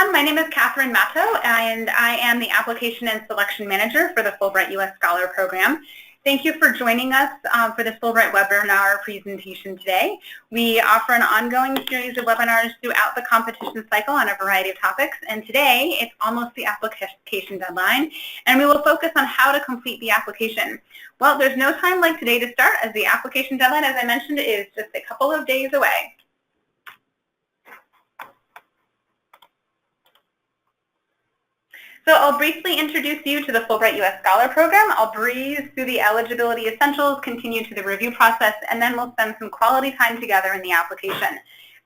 everyone. My name is Catherine Matto, and I am the Application and Selection Manager for the Fulbright U.S. Scholar Program. Thank you for joining us for this Fulbright webinar presentation today. We offer an ongoing series of webinars throughout the competition cycle on a variety of topics, and today it's almost the application deadline, and we will focus on how to complete the application. Well, there's no time like today to start, as the application deadline, as I mentioned, is just a couple of days away. So I'll briefly introduce you to the Fulbright U.S. Scholar Program. I'll breeze through the eligibility essentials, continue to the review process, and then we'll spend some quality time together in the application.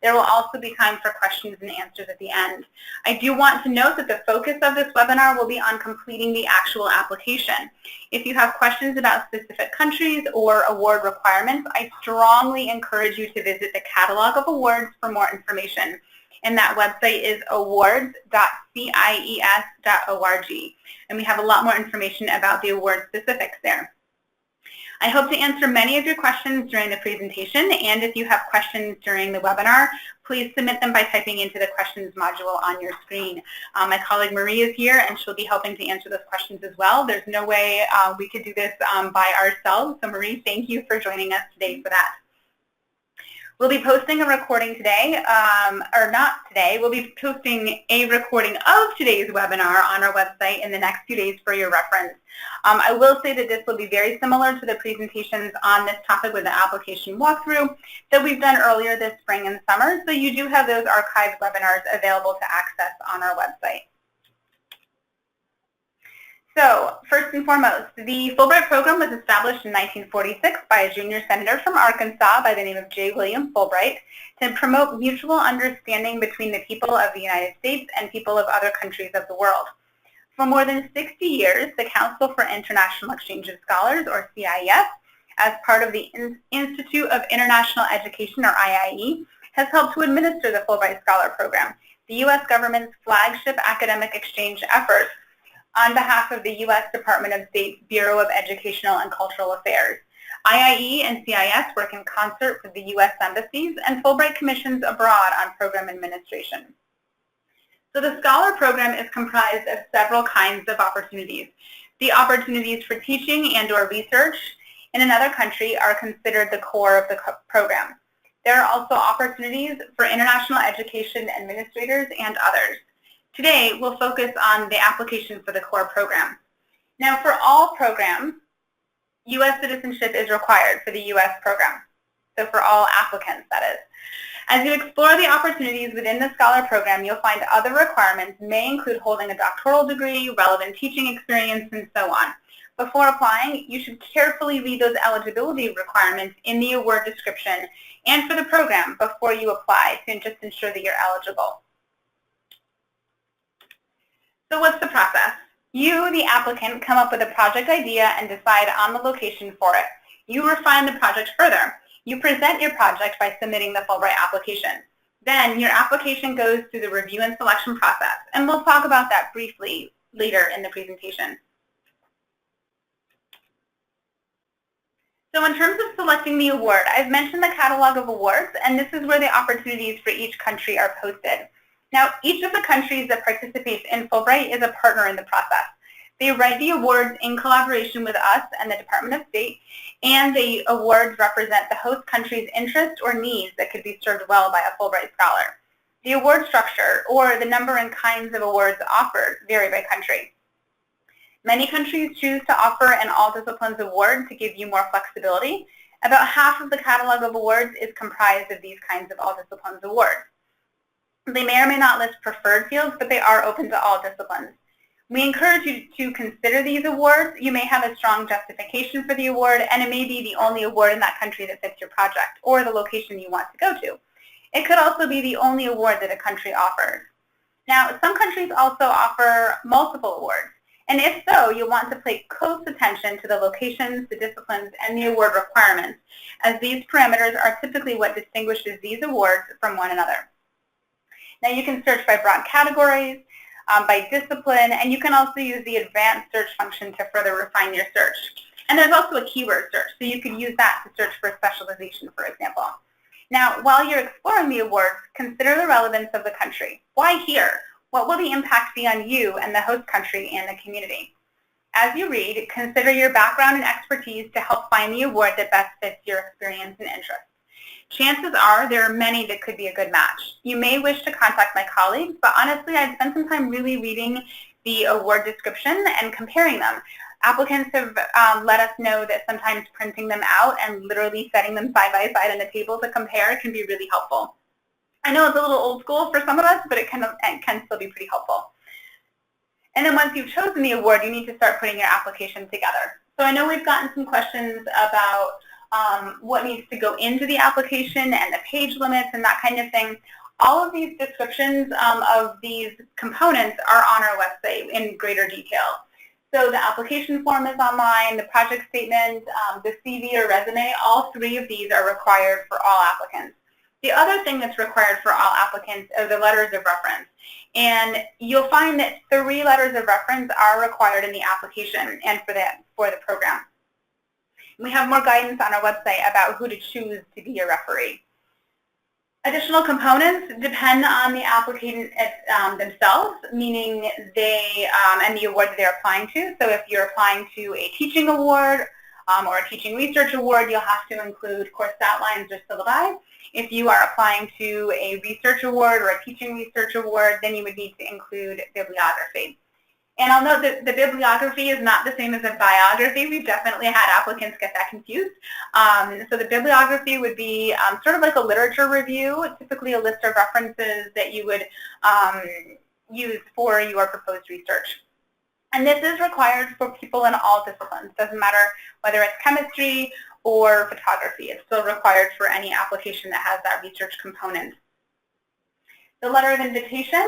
There will also be time for questions and answers at the end. I do want to note that the focus of this webinar will be on completing the actual application. If you have questions about specific countries or award requirements, I strongly encourage you to visit the catalog of awards for more information. And that website is awards.cies.org. And we have a lot more information about the award specifics there. I hope to answer many of your questions during the presentation, and if you have questions during the webinar, please submit them by typing into the questions module on your screen. My colleague Marie is here, and she'll be helping to answer those questions as well. There's no way we could do this by ourselves, so Marie, thank you for joining us today for that. We'll be posting a recording today, or not today, we'll be posting a recording of today's webinar on our website in the next few days for your reference. I will say that this will be very similar to the presentations on this topic with the application walkthrough that we've done earlier this spring and summer, so you do have those archived webinars available to access on our website. So, first and foremost, the Fulbright program was established in 1946 by a junior senator from Arkansas by the name of J. William Fulbright to promote mutual understanding between the people of the United States and people of other countries of the world. For more than 60 years, the Council for International Exchange of Scholars, or CIES, as part of the Institute of International Education, or IIE, has helped to administer the Fulbright Scholar Program, the U.S. government's flagship academic exchange effort, on behalf of the U.S. Department of State's Bureau of Educational and Cultural Affairs. IIE and CIS work in concert with the U.S. embassies and Fulbright commissions abroad on program administration. So the Scholar Program is comprised of several kinds of opportunities. The opportunities for teaching and or research in another country are considered the core of the program. There are also opportunities for international education administrators and others. Today, we'll focus on the application for the core program. Now, for all programs, U.S. citizenship is required for the U.S. program, so for all applicants, that is. As you explore the opportunities within the Scholar Program, you'll find other requirements may include holding a doctoral degree, relevant teaching experience, and so on. Before applying, you should carefully read those eligibility requirements in the award description and for the program before you apply to just ensure that you're eligible. So what's the process? You, the applicant, come up with a project idea and decide on the location for it. You refine the project further. You present your project by submitting the Fulbright application. Then your application goes through the review and selection process, and we'll talk about that briefly later in the presentation. So in terms of selecting the award, I've mentioned the catalog of awards, and this is where the opportunities for each country are posted. Now, each of the countries that participates in Fulbright is a partner in the process. They write the awards in collaboration with us and the Department of State, and the awards represent the host country's interests or needs that could be served well by a Fulbright scholar. The award structure, or the number and kinds of awards offered, vary by country. Many countries choose to offer an all disciplines award to give you more flexibility. About half of the catalog of awards is comprised of these kinds of all disciplines awards. They may or may not list preferred fields, but they are open to all disciplines. We encourage you to consider these awards. You may have a strong justification for the award, and it may be the only award in that country that fits your project or the location you want to go to. It could also be the only award that a country offers. Now, some countries also offer multiple awards, and if so, you'll want to pay close attention to the locations, the disciplines, and the award requirements, as these parameters are typically what distinguishes these awards from one another. Now you can search by broad categories, by discipline, and you can also use the advanced search function to further refine your search. And there's also a keyword search, so you can use that to search for specialization, for example. Now, while you're exploring the awards, consider the relevance of the country. Why here? What will the impact be on you and the host country and the community? As you read, consider your background and expertise to help find the award that best fits your experience and interests. Chances are there are many that could be a good match. You may wish to contact my colleagues, but honestly, I'd spend some time really reading the award description and comparing them. Applicants have let us know that sometimes printing them out and literally setting them side by side on a table to compare can be really helpful. I know it's a little old school for some of us, but it can still be pretty helpful. And then once you've chosen the award, you need to start putting your application together. So I know we've gotten some questions about what needs to go into the application and the page limits and that kind of thing. All of these descriptions of these components are on our website in greater detail. So the application form is online, the project statement, the CV or resume, all three of these are required for all applicants. The other thing that's required for all applicants are the letters of reference. And you'll find that 3 letters of reference are required in the application and for the program. We have more guidance on our website about who to choose to be your referee. Additional components depend on the applicant themselves, meaning they and the award that they're applying to. So if you're applying to a teaching award or a teaching research award, you'll have to include course outlines or syllabi. If you are applying to a research award or a teaching research award, then you would need to include bibliography. And I'll note that the bibliography is not the same as a biography. We've definitely had applicants get that confused. So the bibliography would be sort of like a literature review, typically a list of references that you would use for your proposed research. And this is required for people in all disciplines. Doesn't matter whether it's chemistry or photography. It's still required for any application that has that research component. The letter of invitation,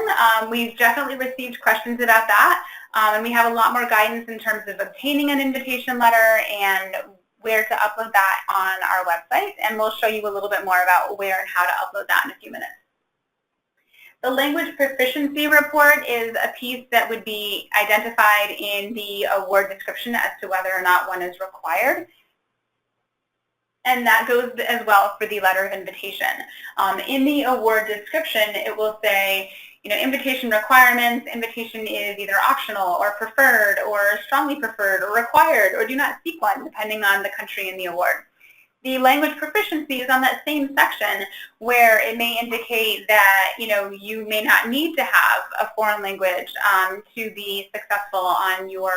we've definitely received questions about that, and we have a lot more guidance in terms of obtaining an invitation letter and where to upload that on our website, and we'll show you a little bit more about where and how to upload that in a few minutes. The language proficiency report is a piece that would be identified in the award description as to whether or not one is required. And that goes as well for the letter of invitation. In the award description, it will say, invitation requirements. Invitation is either optional or preferred or strongly preferred or required or do not seek one, depending on the country and the award. The language proficiency is on that same section where it may indicate that you may not need to have a foreign language to be successful on your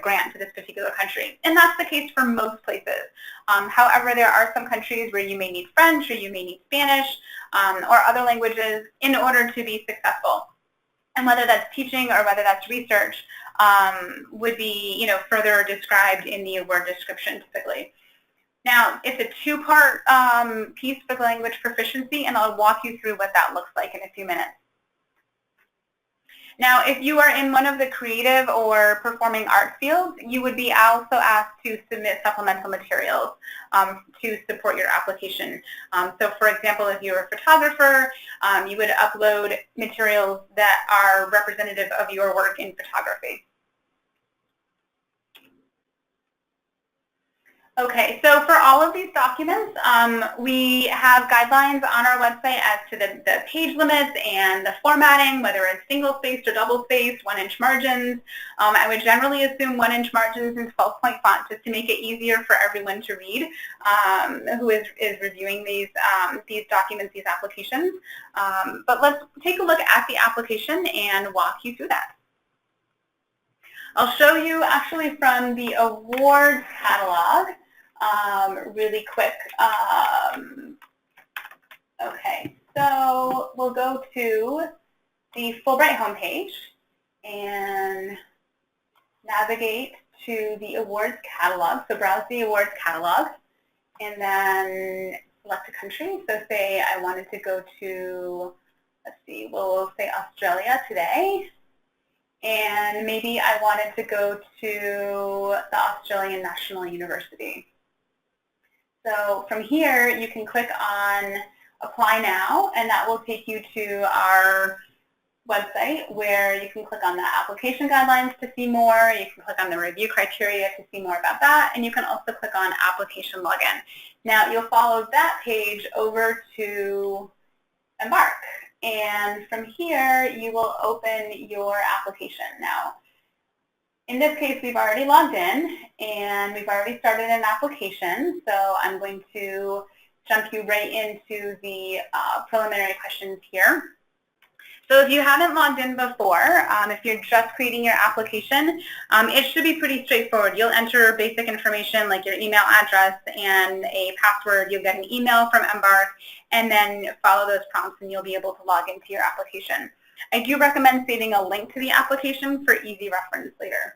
grant to this particular country. And that's the case for most places. However, there are some countries where you may need French or you may need Spanish or other languages in order to be successful. And whether that's teaching or whether that's research would be further described in the award description typically. Now, it's a 2-part piece for the language proficiency, and I'll walk you through what that looks like in a few minutes. Now, if you are in one of the creative or performing arts fields, you would be also asked to submit supplemental materials to support your application. So, for example, if you're a photographer, you would upload materials that are representative of your work in photography. Okay, so for all of these documents, we have guidelines on our website as to the page limits and the formatting, whether it's single-spaced or double-spaced, 1-inch margins. I would generally assume 1-inch margins in 12-point font just to make it easier for everyone to read who is reviewing these documents, these applications. But let's take a look at the application and walk you through that. I'll show you actually from the awards catalog really quick. Okay, so we'll go to the Fulbright homepage and navigate to the awards catalog. So browse the awards catalog and then select a country. So say I wanted to go to, let's see, we'll say Australia today. And maybe I wanted to go to the Australian National University. So from here, you can click on Apply Now, and that will take you to our website where you can click on the application guidelines to see more. You can click on the review criteria to see more about that, and you can also click on Application Login. Now, you'll follow that page over to Embark. And from here, you will open your application. Now, in this case, we've already logged in, and we've already started an application. So I'm going to jump you right into the preliminary questions here. So if you haven't logged in before, if you're just creating your application, it should be pretty straightforward. You'll enter basic information like your email address and a password. You'll get an email from Embark, and then follow those prompts, and you'll be able to log into your application. I do recommend saving a link to the application for easy reference later.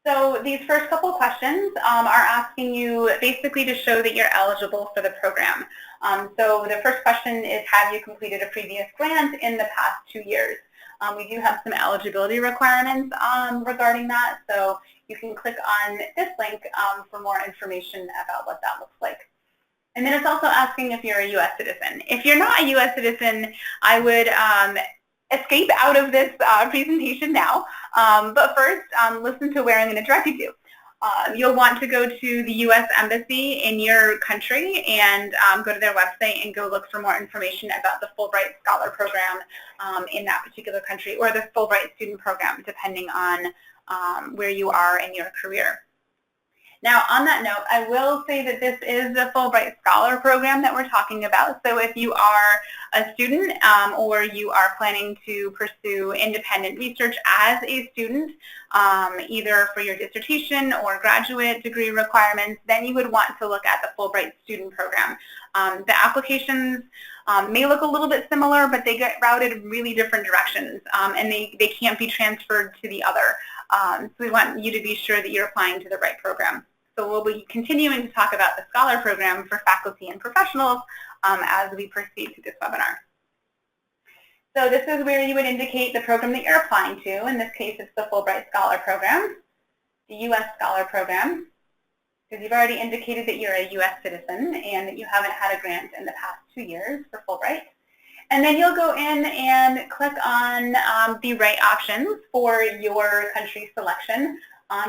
So these first couple questions are asking you basically to show that you're eligible for the program. So the first question is, have you completed a previous grant in the past 2 years? We do have some eligibility requirements regarding that, so you can click on this link for more information about what that looks like. And then it's also asking if you're a U.S. citizen. If you're not a U.S. citizen, I would escape out of this presentation now. But first, listen to where I'm going to direct you to. You'll want to go to the U.S. Embassy in your country and go to their website and go look for more information about the Fulbright Scholar Program in that particular country, or the Fulbright Student Program, depending on where you are in your career. Now, on that note, I will say that this is the Fulbright Scholar Program that we're talking about. So if you are a student or you are planning to pursue independent research as a student, either for your dissertation or graduate degree requirements, then you would want to look at the Fulbright Student Program. The applications may look a little bit similar, but they get routed in really different directions, and they can't be transferred to the other. So we want you to be sure that you're applying to the right program. So we'll be continuing to talk about the Scholar Program for faculty and professionals as we proceed through this webinar. So this is where you would indicate the program that you're applying to. In this case, it's the Fulbright Scholar Program, the U.S. Scholar Program, because you've already indicated that you're a U.S. citizen and that you haven't had a grant in the past 2 years for Fulbright. And then you'll go in and click on the right options for your country selection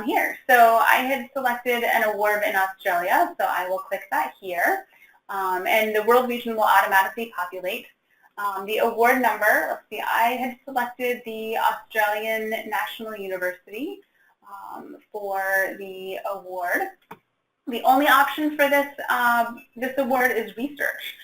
here. So I had selected an award in Australia, so I will click that here. And the world region will automatically populate. The award number, let's see, I had selected the Australian National University for the award. The only option for this, this award is research.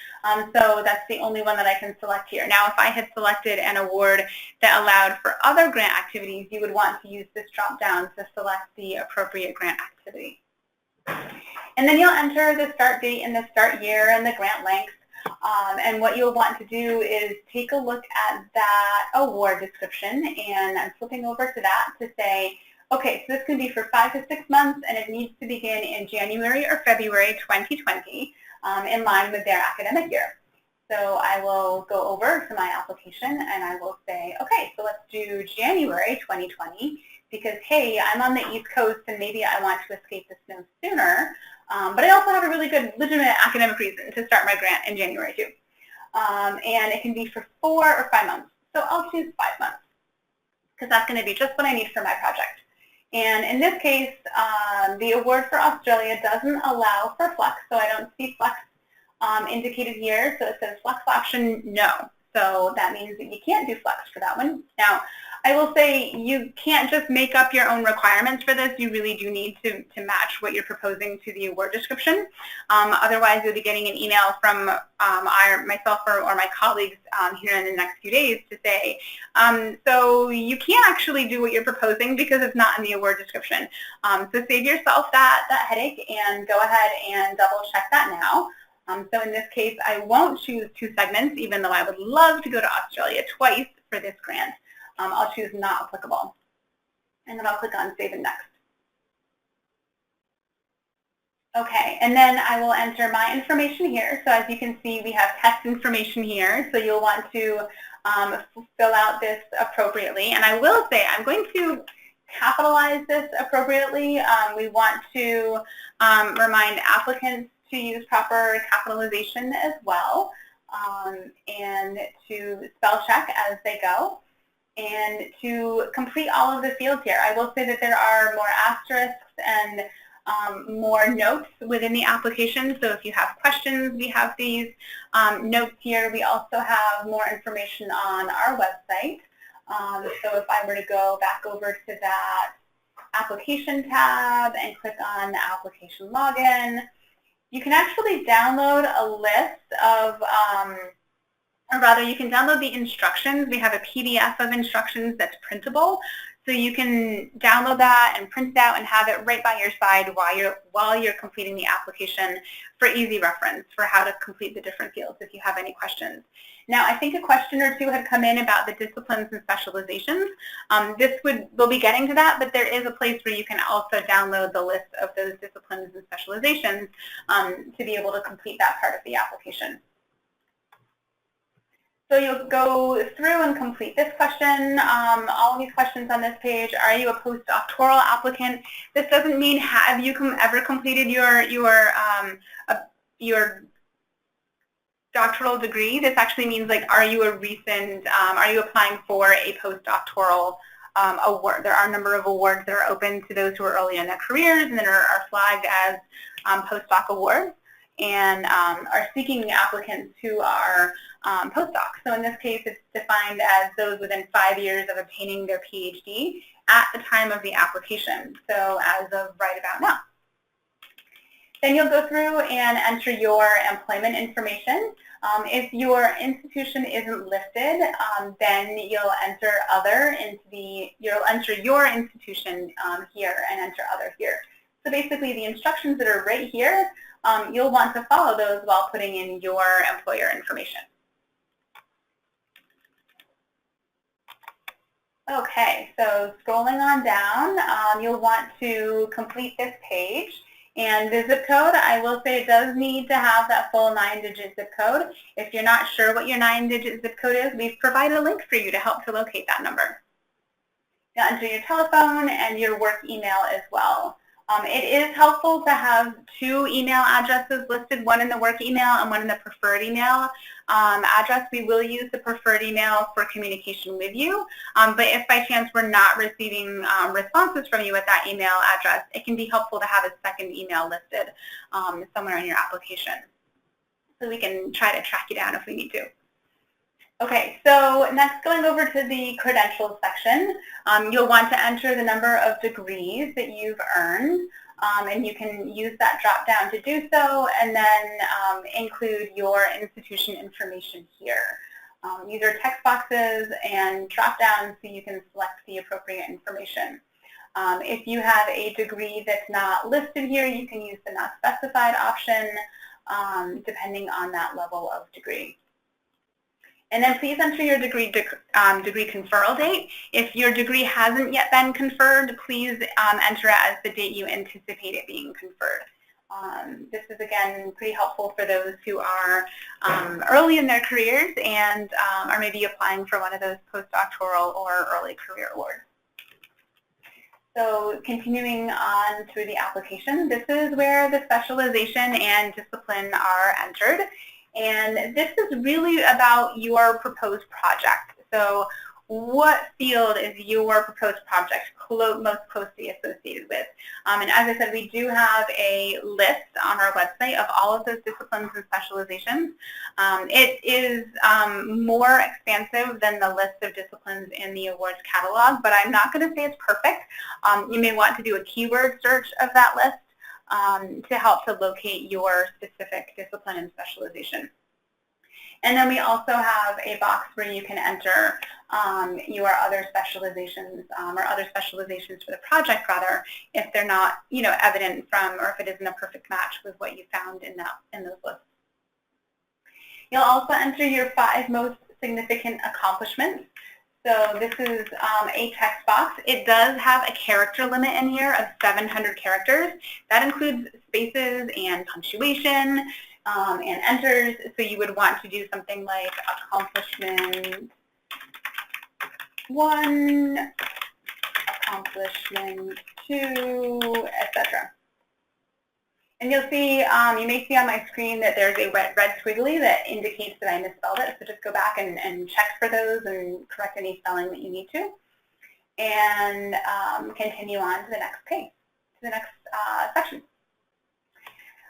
So that's the only one that I can select here. Now, if I had selected an award that allowed for other grant activities, you would want to use this drop-down to select the appropriate grant activity. And then you'll enter the start date and the start year and the grant length. And what you'll want to do is take a look at that award description, and I'm flipping over to that to say, okay, so this can be for 5 to 6 months, and it needs to begin in January or February 2020 in line with their academic year. So I will go over to my application, and I will say, okay, so let's do January 2020, because, hey, I'm on the East Coast, and maybe I want to escape the snow sooner, but I also have a really good legitimate academic reason to start my grant in January too. And it can be for 4 or 5 months. So I'll choose 5 months, because that's going to be just what I need for my project. And in this case, the award for Australia doesn't allow for flex, so I don't see flex indicated here. So it says flex option, no. So that means that you can't do flex for that one. Now, I will say you can't just make up your own requirements for this. You really do need to match what you're proposing to the award description. Otherwise, you'll be getting an email from myself or my colleagues here in the next few days to say, so you can't actually do what you're proposing because it's not in the award description. So save yourself that headache and go ahead and double check that now. So in this case, I won't choose 2 segments, even though I would love to go to Australia twice for this grant. I'll choose not applicable. And then I'll click on Save and Next. Okay, and then I will enter my information here. So as you can see, we have test information here. So you'll want to fill out this appropriately. And I will say I'm going to capitalize this appropriately. We want to remind applicants to use proper capitalization as well, and to spell check as they go, and to complete all of the fields here. I will say that there are more asterisks and more notes within the application. So if you have questions, we have these notes here. We also have more information on our website. So if I were to go back over to that application tab and click on the application login, you can actually download a list of, or rather you can download the instructions. We have a PDF of instructions that's printable. So you can download that and print it out and have it right by your side while you're completing the application for easy reference for how to complete the different fields if you have any questions. Now, I think a question or two had come in about the disciplines and specializations. We'll be getting to that, but there is a place where you can also download the list of those disciplines and specializations to be able to complete that part of the application. So you'll go through and complete this question. All of these questions on this page. Are you a postdoctoral applicant? This doesn't mean have you ever completed your doctoral degree. This actually means like, are you a recent? Are you applying for a postdoctoral award? There are a number of awards that are open to those who are early in their careers and that are flagged as postdoc awards, and are seeking applicants who are postdocs. So in this case, it's defined as those within 5 years of obtaining their PhD at the time of the application, so as of right about now. Then you'll go through and enter your employment information. If your institution isn't listed, then you'll enter other you'll enter your institution here and enter other here. So basically the instructions that are right here, you'll want to follow those while putting in your employer information. Okay, so scrolling on down, you'll want to complete this page. And the zip code, I will say it does need to have that full 9-digit zip code. If you're not sure what your 9-digit zip code is, we've provided a link for you to help to locate that number. You'll enter your telephone and your work email as well. It is helpful to have 2 email addresses listed, one in the work email and one in the preferred email address. We will use the preferred email for communication with you, but if by chance we're not receiving responses from you at that email address, it can be helpful to have a second email listed somewhere in your application so we can try to track you down if we need to. Okay, so next, going over to the credentials section, you'll want to enter the number of degrees that you've earned, and you can use that drop down to do so, and then include your institution information here. These are text boxes and drop downs so you can select the appropriate information. If you have a degree that's not listed here, you can use the not specified option depending on that level of degree. And then please enter your degree conferral date. If your degree hasn't yet been conferred, please enter it as the date you anticipate it being conferred. This is, again, pretty helpful for those who are early in their careers and are maybe applying for one of those postdoctoral or early career awards. So continuing on through the application, this is where the specialization and discipline are entered. And this is really about your proposed project. So what field is your proposed project most closely associated with? And as I said, we do have a list on our website of all of those disciplines and specializations. It is more expansive than the list of disciplines in the awards catalog, but I'm not going to say it's perfect. You may want to do a keyword search of that list to help to locate your specific discipline and specialization. And then we also have a box where you can enter your other specializations or other specializations for the project, rather, if they're not, evident from, or if it isn't a perfect match with what you found in those lists. You'll also enter your 5 most significant accomplishments. So this is a text box. It does have a character limit in here of 700 characters. That includes spaces and punctuation and enters. So you would want to do something like accomplishment 1, accomplishment 2, etc. And you'll see, you may see on my screen that there's a red squiggly that indicates that I misspelled it. So just go back and check for those and correct any spelling that you need to. And continue on to the next page. the next section.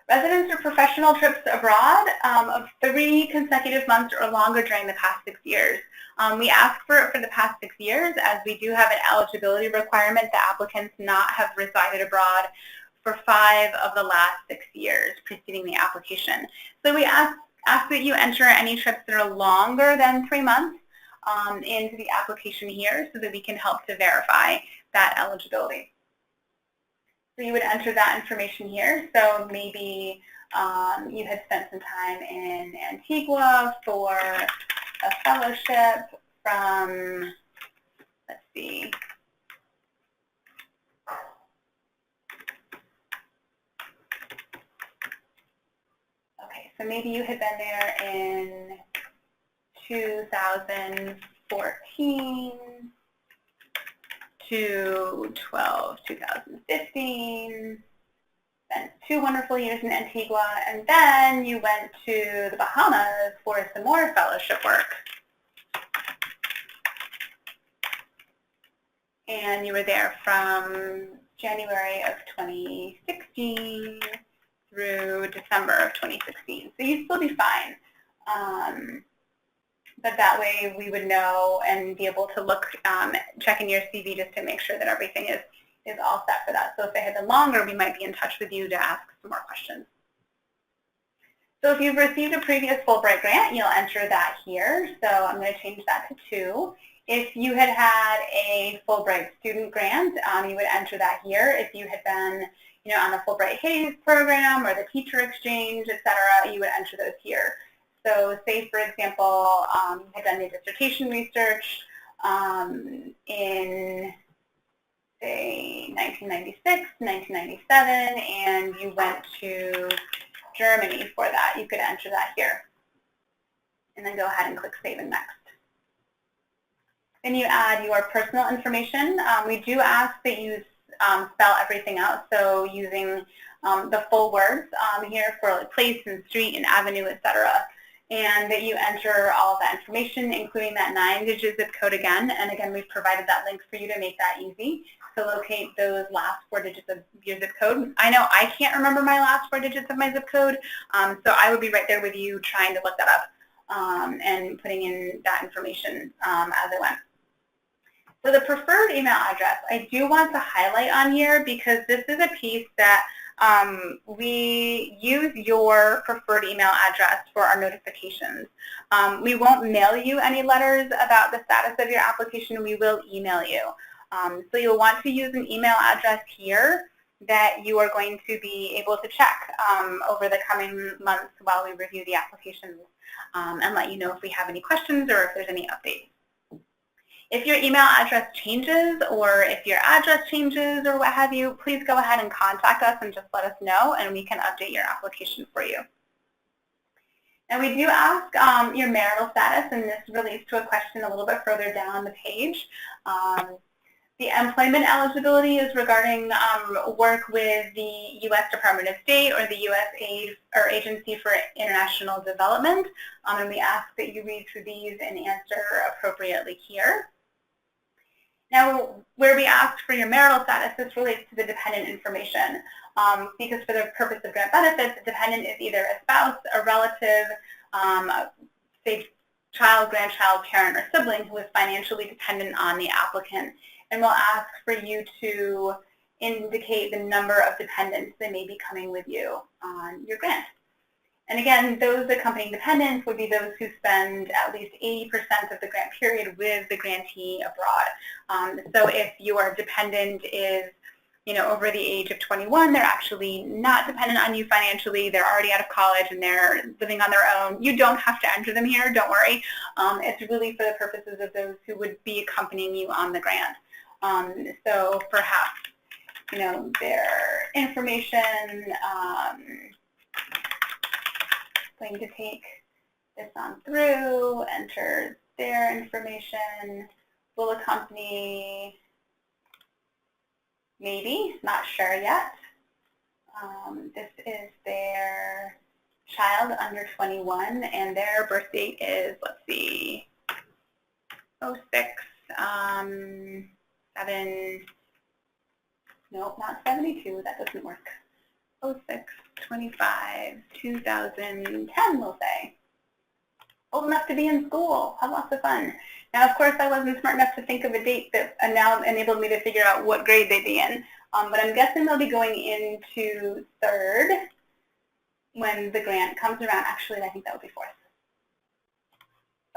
Residence or professional trips abroad of 3 consecutive months or longer during the past 6 years. We ask for it for the past 6 years as we do have an eligibility requirement that applicants not have resided abroad for 5 of the last 6 years preceding the application. So we ask that you enter any trips that are longer than 3 months into the application here so that we can help to verify that eligibility. So you would enter that information here. So maybe you had spent some time in Antigua for a fellowship from, let's see, okay, so maybe you had been there in 2014 to 2015, spent 2 wonderful years in Antigua, and then you went to the Bahamas for some more fellowship work. And you were there from January of 2016 through December of 2016. So you'd still be fine. But that way we would know and be able to look, check in your CV just to make sure that everything is all set for that. So if it had been longer, we might be in touch with you to ask some more questions. So if you've received a previous Fulbright grant, you'll enter that here. So I'm going to change that to 2. If you had had a Fulbright student grant, you would enter that here. If you had been on the Fulbright Hayes program or the teacher exchange, etc., you would enter those here. So say, for example, you had done your dissertation research in, say, 1996, 1997, and you went to Germany for that. You could enter that here. And then go ahead and click Save and Next. Then you add your personal information. We do ask that you spell everything out, so using the full words here for like place and street and avenue, etc. And that you enter all of that information, including that 9-digit zip code again. And again, we've provided that link for you to make that easy to locate those last 4 digits of your zip code. I know I can't remember my last 4 digits of my zip code, so I would be right there with you trying to look that up and putting in that information as I went. So the preferred email address, I do want to highlight on here because this is a piece that we use your preferred email address for our notifications. We won't mail you any letters about the status of your application. We will email you. So you'll want to use an email address here that you are going to be able to check over the coming months while we review the applications and let you know if we have any questions or if there's any updates. If your email address changes or if your address changes or what have you, please go ahead and contact us and just let us know and we can update your application for you. And we do ask your marital status, and this relates to a question a little bit further down the page. The employment eligibility is regarding work with the U.S. Department of State or the U.S. Agency for International Development, and we ask that you read through these and answer appropriately here. Now, where we ask for your marital status, this relates to the dependent information, because for the purpose of grant benefits, a dependent is either a spouse, a relative, say child, grandchild, parent, or sibling who is financially dependent on the applicant. And we'll ask for you to indicate the number of dependents that may be coming with you on your grant. And again, those accompanying dependents would be those who spend at least 80% of the grant period with the grantee abroad. So if your dependent is over the age of 21, they're actually not dependent on you financially, they're already out of college and they're living on their own, you don't have to enter them here, don't worry. It's really for the purposes of those who would be accompanying you on the grant. So perhaps, their information, going to take this on through, enter their information, will accompany, maybe, not sure yet. This is their child under 21, and their birth date is, let's see, 06, 7, Nope, not 72, that doesn't work. 06, 25, 2010, we'll say. Old enough to be in school, have lots of fun. Now, of course, I wasn't smart enough to think of a date that now enabled me to figure out what grade they'd be in, but I'm guessing they'll be going into 3rd when the grant comes around. Actually, I think that would be 4th.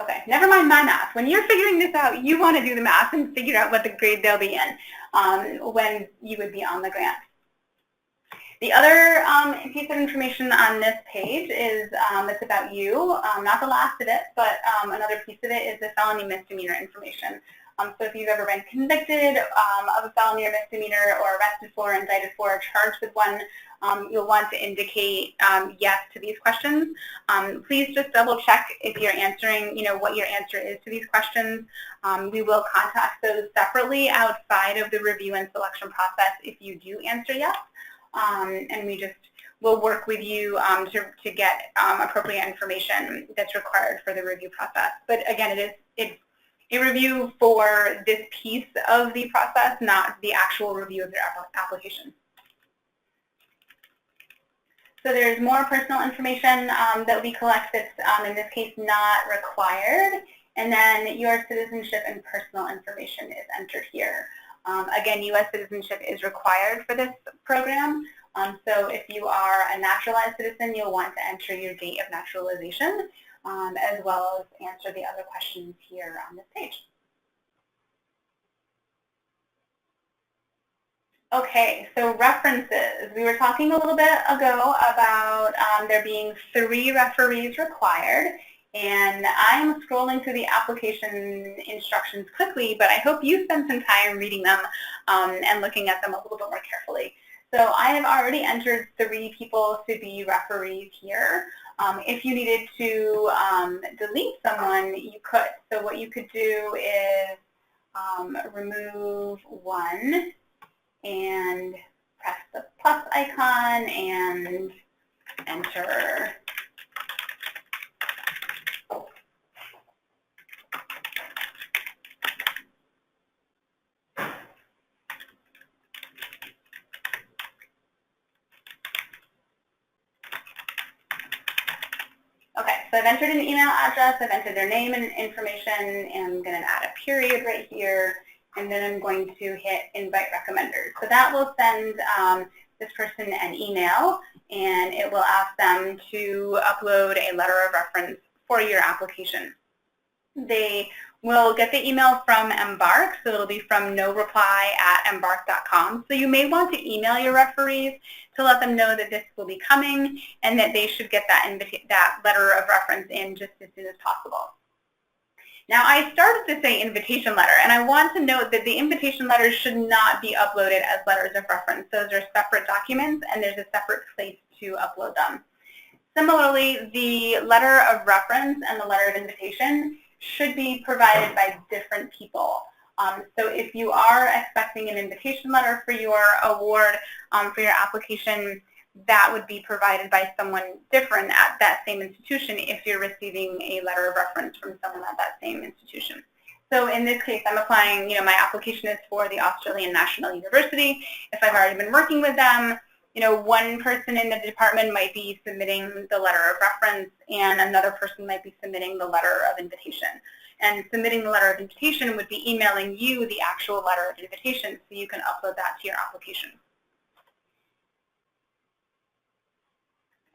Okay, never mind my math. When you're figuring this out, you want to do the math and figure out what the grade they'll be in when you would be on the grant. The other piece of information on this page is it's about you, not the last of it, but another piece of it is the felony misdemeanor information. So if you've ever been convicted of a felony or misdemeanor or arrested for, indicted for, or charged with one, you'll want to indicate yes to these questions. Please just double check if you're answering, what your answer is to these questions. We will contact those separately outside of the review and selection process if you do answer yes. And we'll work with you to get appropriate information that's required for the review process. But again, it's a review for this piece of the process, not the actual review of their application. So there's more personal information that we collect that's, in this case, not required. And then your citizenship and personal information is entered here. Again, U.S. citizenship is required for this program. So if you are a naturalized citizen, you'll want to enter your date of naturalization, as well as answer the other questions here on this page. Okay, so references. We were talking a little bit ago about there being 3 referees required. And I'm scrolling through the application instructions quickly, but I hope you spend some time reading them and looking at them a little bit more carefully. So I have already entered 3 people to be referees here. If you needed to delete someone, you could. So what you could do is remove 1 and press the plus icon and enter. Okay, so I've entered an email address, I've entered their name and information, and I'm going to add a period right here, and then I'm going to hit invite recommenders. So that will send this person an email, and it will ask them to upload a letter of reference for your application. They will get the email from Embark, so it'll be from noreply@embark.com. So you may want to email your referees to let them know that this will be coming and that they should get that letter of reference in just as soon as possible. Now, I started to say invitation letter, and I want to note that the invitation letters should not be uploaded as letters of reference. Those are separate documents, and there's a separate place to upload them. Similarly, the letter of reference and the letter of invitation should be provided by different people. So if you are expecting an invitation letter for your award, for your application, that would be provided by someone different at that same institution if you're receiving a letter of reference from someone at that same institution. So in this case, I'm applying, my application is for the Australian National University. If I've already been working with them, one person in the department might be submitting the letter of reference and another person might be submitting the letter of invitation. And submitting the letter of invitation would be emailing you the actual letter of invitation so you can upload that to your application.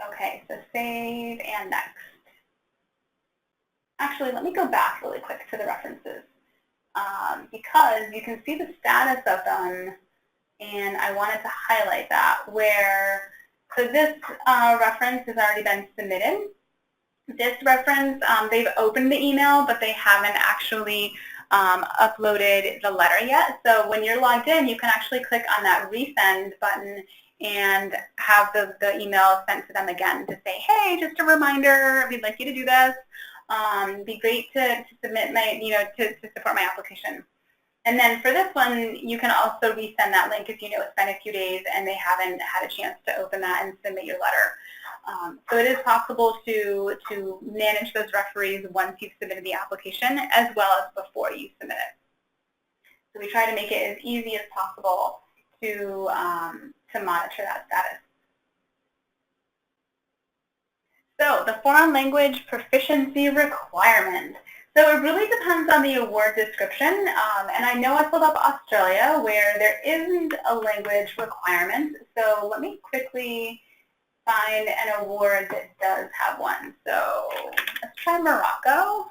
Okay, so save and next. Actually, let me go back really quick to the references because you can see the status of them, and I wanted to highlight that so this reference has already been submitted. This reference, they've opened the email, but they haven't actually uploaded the letter yet. So when you're logged in, you can actually click on that resend button and have the email sent to them again to say, hey, just a reminder, we'd like you to do this. It'd be great to submit my, to support my application. And then for this one, you can also resend that link if it's been a few days and they haven't had a chance to open that and submit your letter. So it is possible to manage those referees once you've submitted the application as well as before you submit it. So we try to make it as easy as possible to monitor that status. So the foreign language proficiency requirement. So it really depends on the award description, and I know I pulled up Australia where there isn't a language requirement. So let me quickly find an award that does have one. So let's try Morocco.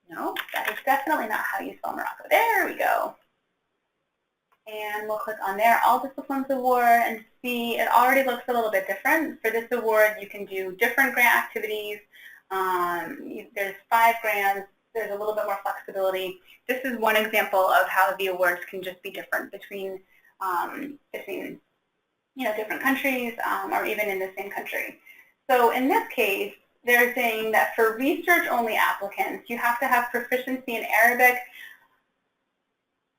No, that is definitely not how you spell Morocco. There we go. And we'll click on there, All Disciplines Award, and see it already looks a little bit different. For this award, you can do different grant activities. There's 5 grants. There's a little bit more flexibility. This is one example of how the awards can just be different between different countries or even in the same country. So in this case, they're saying that for research-only applicants, you have to have proficiency in Arabic,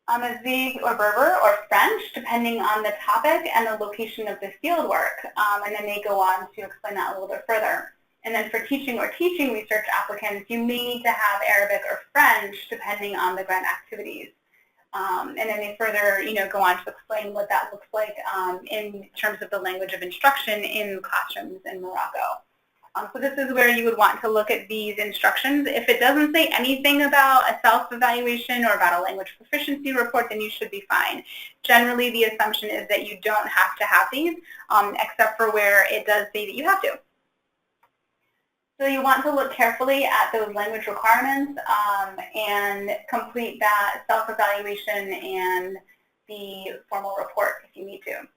Amazigh or Berber or French, depending on the topic and the location of the field work. And then they go on to explain that a little bit further. And then for teaching or teaching research applicants, you may need to have Arabic or French, depending on the grant activities. And then they further, go on to explain what that looks like in terms of the language of instruction in classrooms in Morocco. So this is where you would want to look at these instructions. If it doesn't say anything about a self-evaluation or about a language proficiency report, then you should be fine. Generally, the assumption is that you don't have to have these, except for where it does say that you have to. So you want to look carefully at those language requirements and complete that self-evaluation and the formal report if you need to.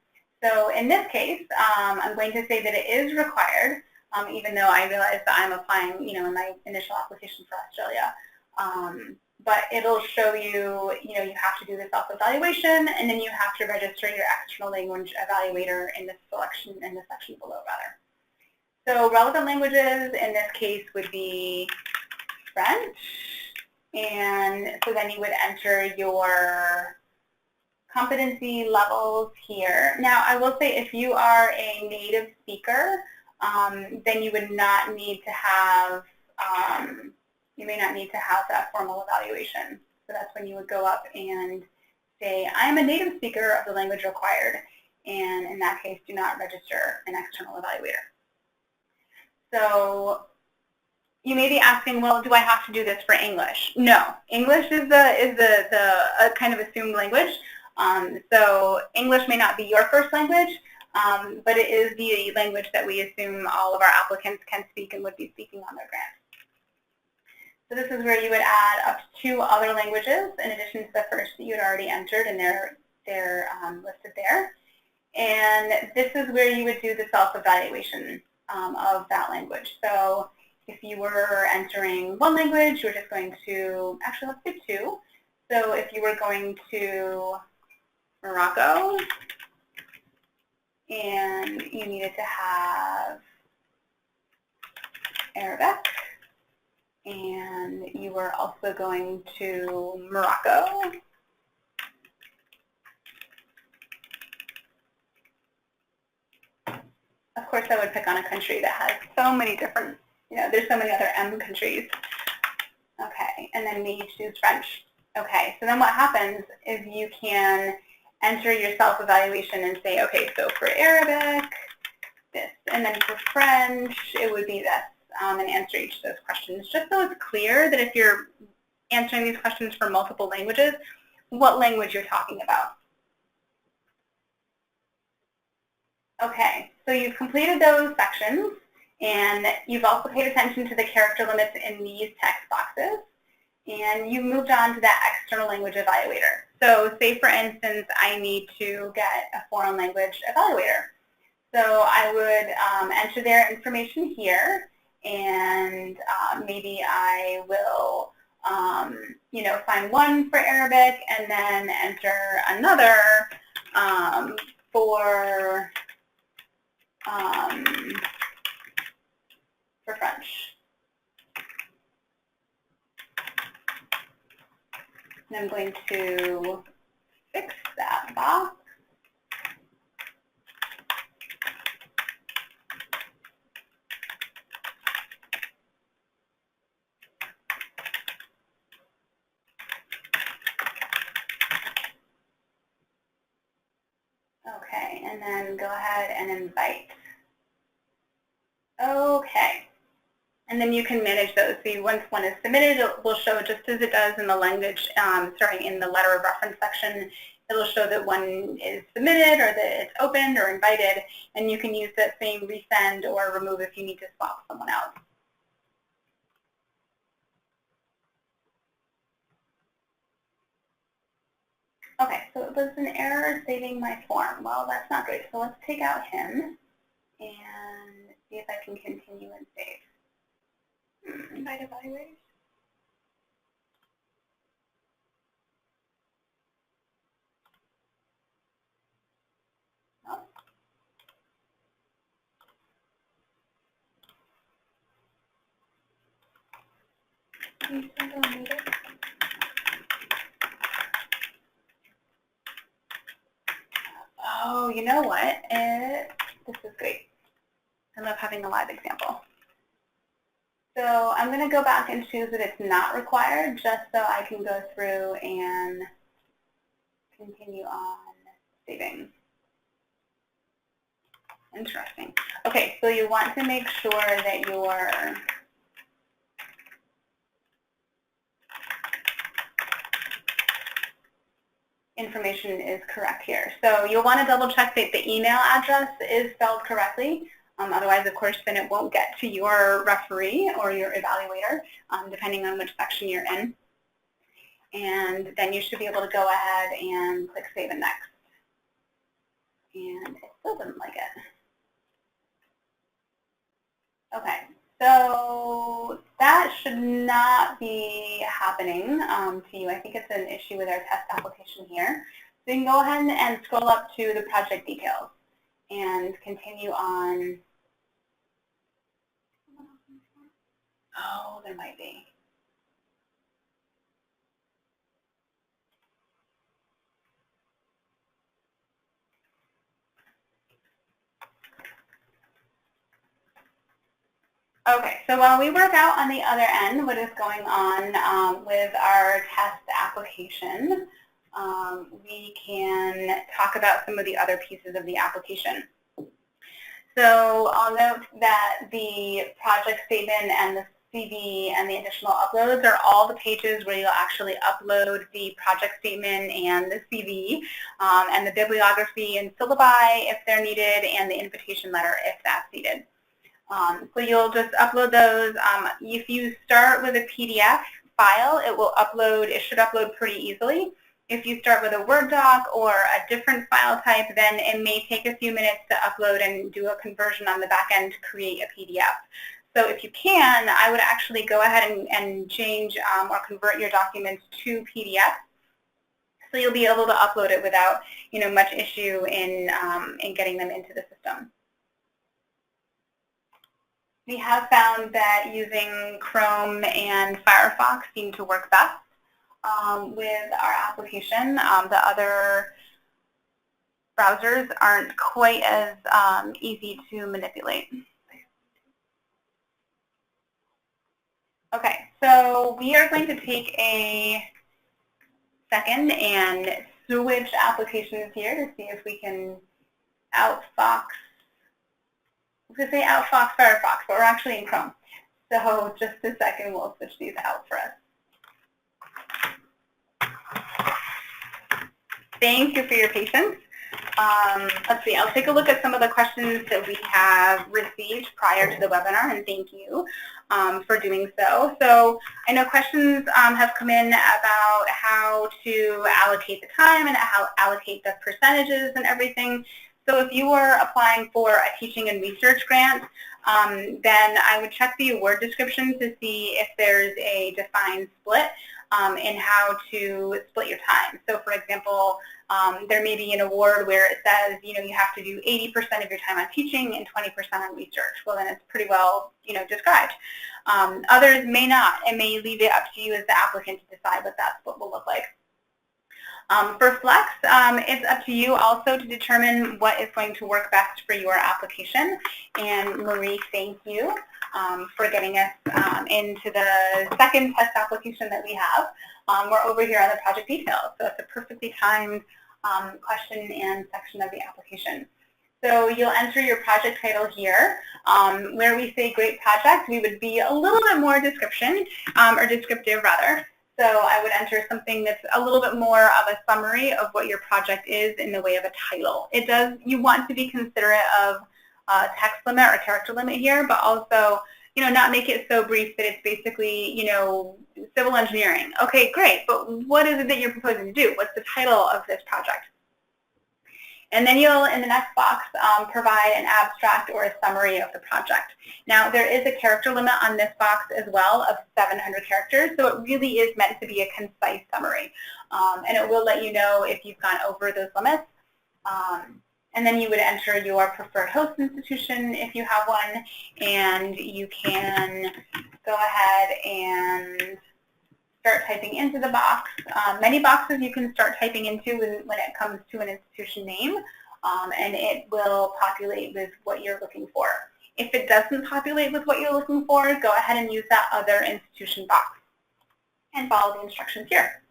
So in this case, I'm going to say that it is required. Even though I realize that I'm applying, in my initial application for Australia. But it'll show you, you have to do the self-evaluation, and then you have to register your external language evaluator in the section below, rather. So relevant languages in this case would be French, and so then you would enter your competency levels here. Now, I will say if you are a native speaker, then you would not need to have, you may not need to have that formal evaluation. So that's when you would go up and say, I'm a native speaker of the language required, and in that case, do not register an external evaluator. So you may be asking, well, do I have to do this for English? No, English is the kind of assumed language. So English may not be your first language, but it is the language that we assume all of our applicants can speak and would be speaking on their grant. So this is where you would add up to 2 other languages in addition to the first that you had already entered, and they're listed there. And this is where you would do the self-evaluation of that language. So if you were entering one language, you're just going to, actually let's do 2. So if you were going to Morocco, and you needed to have Arabic, and you were also going to Morocco, of course I would pick on a country that has so many different, there's so many other M countries. Okay, and then maybe choose French. Okay, so then what happens is you can enter your self-evaluation and say, okay, so for Arabic, this, and then for French, it would be this, and answer each of those questions, just so it's clear that if you're answering these questions for multiple languages, what language you're talking about. Okay, so you've completed those sections, and you've also paid attention to the character limits in these text boxes, and you moved on to that external language evaluator. So say, for instance, I need to get a foreign language evaluator. So I would enter their information here, and maybe I will, find one for Arabic and then enter another for French. And I'm going to fix that box. and then go ahead and invite. Okay. And then you can manage those. So once one is submitted, it will show just as it does in the language, in the letter of reference section, it'll show that one is submitted or that it's opened or invited, and you can use that same resend or remove if you need to swap someone out. Okay, so it was an error saving my form. Well, that's not great. So let's take out him and see if I can continue and save. Invite evaluators. No. Oh, you know what? This is great. I love having a live example. So I'm going to go back and choose that it's not required just so I can go through and continue on saving. Interesting. Okay, so you want to make sure that your information is correct here. So you'll want to double check that the email address is spelled correctly. Otherwise, of course, then it won't get to your referee or your evaluator, depending on which section you're in. And then you should be able to go ahead and click Save and Next. And it still doesn't like it. Okay, so that should not be happening to you. I think it's an issue with our test application here. So you can go ahead and scroll up to the project details and continue on. Oh, there might be. Okay, so while we work out on the other end what is going on with our test application, we can talk about some of the other pieces of the application. So I'll note that the project statement and the CV and the additional uploads are all the pages where you'll actually upload the project statement and the CV, and the bibliography and syllabi if they're needed, and the invitation letter if that's needed. So you'll just upload those. If you start with a PDF file, it should upload pretty easily. If you start with a Word doc or a different file type, then it may take a few minutes to upload and do a conversion on the back end to create a PDF. So if you can, I would actually go ahead and change or convert your documents to PDF. So you'll be able to upload it without much issue in getting them into the system. We have found that using Chrome and Firefox seem to work best with our application. The other browsers aren't quite as easy to manipulate. Okay, so we are going to take a second and switch applications here to see if we can outfox. I was going to say outfox Firefox, but we're actually in Chrome. So just a second, we'll switch these out for us. Thank you for your patience. Let's see, I'll take a look at some of the questions that we have received prior to the webinar, and thank you for doing so. So I know questions have come in about how to allocate the time and how to allocate the percentages and everything. So if you were applying for a teaching and research grant, then I would check the award description to see if there's a defined split in how to split your time. So for example, there may be an award where it says, you have to do 80% of your time on teaching and 20% on research. Well, then it's pretty well, described. Others may not, and may leave it up to you as the applicant to decide what that split will look like. For Flex, it's up to you also to determine what is going to work best for your application. And Marie, thank you for getting us into the second test application that we have. We're over here on the project details, so it's a perfectly timed question and section of the application. So you'll enter your project title here. Where we say great project, we would be a little bit more description, or descriptive rather. So I would enter something that's a little bit more of a summary of what your project is in the way of a title. You want to be considerate of text limit or character limit here, but also, not make it so brief that it's basically, civil engineering. Okay, great, but what is it that you're proposing to do? What's the title of this project? And then you'll, in the next box, provide an abstract or a summary of the project. Now, there is a character limit on this box as well of 700 characters, so it really is meant to be a concise summary. And it will let you know if you've gone over those limits. And then you would enter your preferred host institution if you have one, and you can go ahead and start typing into the box. Many boxes you can start typing into when it comes to an institution name, and it will populate with what you're looking for. If it doesn't populate with what you're looking for, go ahead and use that other institution box and follow the instructions here.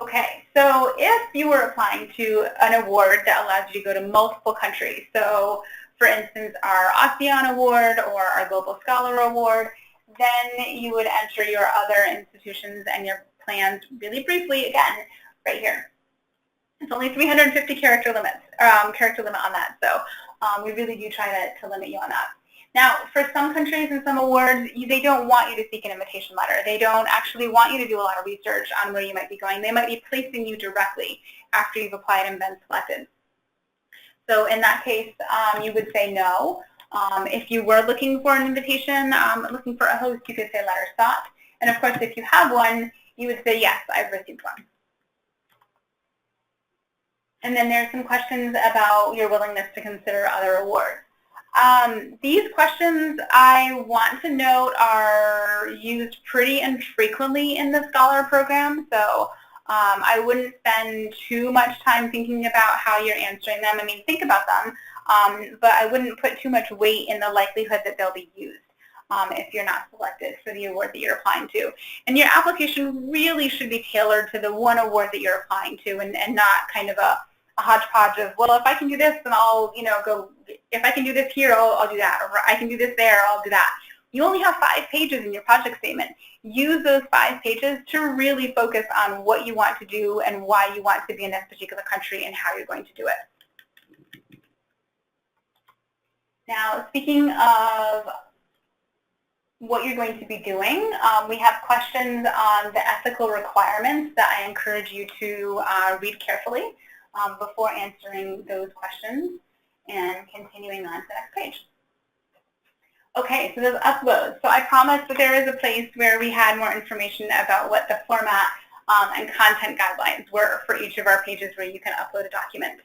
Okay, so if you were applying to an award that allows you to go to multiple countries, so for instance our ASEAN Award or our Global Scholar Award, then you would enter your other institutions and your plans really briefly, again, right here. It's only 350 character limit on that, so we really do try to limit you on that. Now, for some countries and some awards, they don't want you to seek an invitation letter. They don't actually want you to do a lot of research on where you might be going. They might be placing you directly after you've applied and been selected. So in that case, you would say no. If you were looking for an invitation, looking for a host, you could say letter sought. And of course, if you have one, you would say yes, I've received one. And then there's some questions about your willingness to consider other awards. These questions, I want to note, are used pretty infrequently in the Scholar program, so I wouldn't spend too much time thinking about how you're answering them. I mean, think about them, but I wouldn't put too much weight in the likelihood that they'll be used if you're not selected for the award that you're applying to. And your application really should be tailored to the one award that you're applying to, and not kind of a hodgepodge of, well, if I can do this, then I'll, go, if I can do this here, I'll do that, or I can do this there, I'll do that. You only have 5 pages in your project statement. Use those 5 pages to really focus on what you want to do and why you want to be in this particular country and how you're going to do it. Now, speaking of what you're going to be doing, we have questions on the ethical requirements that I encourage you to read carefully before answering those questions and continuing on to the next page. Okay, so there's uploads. So I promised that there is a place where we had more information about what the format and content guidelines were for each of our pages where you can upload a document.